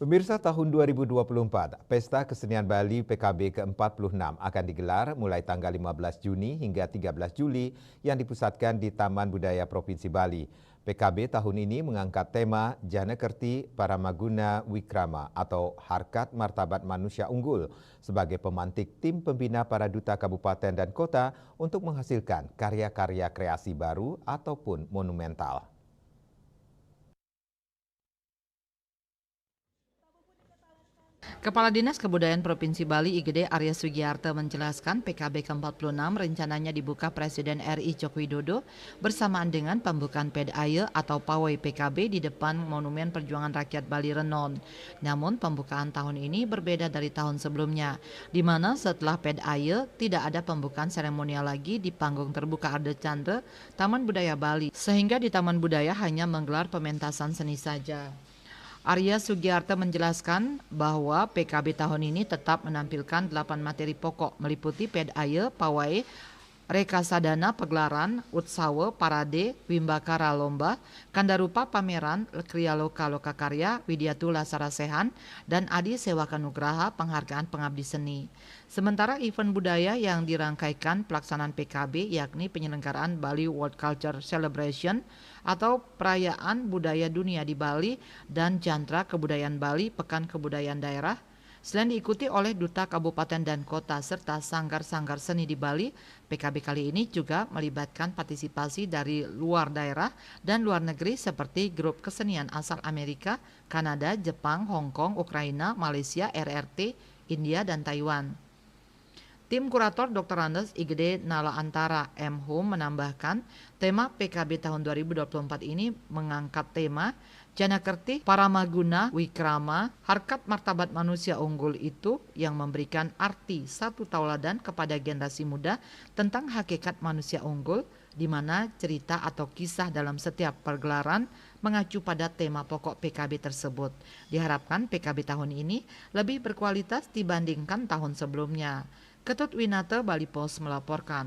Pemirsa, tahun 2024, Pesta Kesenian Bali PKB ke-46 akan digelar mulai tanggal 15 Juni hingga 13 Juli yang dipusatkan di Taman Budaya Provinsi Bali. PKB tahun ini mengangkat tema Janakerti Paramaguna Wikrama atau Harkat Martabat Manusia Unggul sebagai pemantik tim pembina para duta kabupaten dan kota untuk menghasilkan karya-karya kreasi baru ataupun monumental. Kepala Dinas Kebudayaan Provinsi Bali IGD Arya Sugiarto menjelaskan PKB ke-46 rencananya dibuka Presiden RI Joko Widodo bersamaan dengan pembukaan PEDAYE atau Pawai PKB di depan Monumen Perjuangan Rakyat Bali Renon. Namun pembukaan tahun ini berbeda dari tahun sebelumnya, di mana setelah PEDAYE tidak ada pembukaan seremonial lagi di panggung terbuka Arde Chandra Taman Budaya Bali, sehingga di Taman Budaya hanya menggelar pementasan seni saja. Arya Sugiarto menjelaskan bahwa PKB tahun ini tetap menampilkan 8 materi pokok meliputi PEDAYE, Pawai, Rekasadana, Pegelaran, Utsawa, Parade, Wimbakara Lomba, Kandarupa Pameran, Kriya Loka Loka Karya, Widyatula Sarasehan, dan Adi Sewaka Nugraha Penghargaan Pengabdi Seni. Sementara event budaya yang dirangkaikan pelaksanaan PKB yakni penyelenggaraan Bali World Culture Celebration atau perayaan budaya dunia di Bali dan Jantra Kebudayaan Bali Pekan Kebudayaan Daerah. Selain diikuti oleh duta kabupaten dan kota serta sanggar-sanggar seni di Bali, PKB kali ini juga melibatkan partisipasi dari luar daerah dan luar negeri seperti grup kesenian asal Amerika, Kanada, Jepang, Hong Kong, Ukraina, Malaysia, RRT, India, dan Taiwan. Tim kurator Dr. Andes IGD Nala Antara M. Hum menambahkan tema PKB tahun 2024 ini mengangkat tema Janakerti Paramaguna Wikrama, Harkat Martabat Manusia Unggul itu yang memberikan arti satu tauladan kepada generasi muda tentang hakikat manusia unggul, di mana cerita atau kisah dalam setiap pergelaran mengacu pada tema pokok PKB tersebut. Diharapkan PKB tahun ini lebih berkualitas dibandingkan tahun sebelumnya. Ketut Winata, Bali Post melaporkan.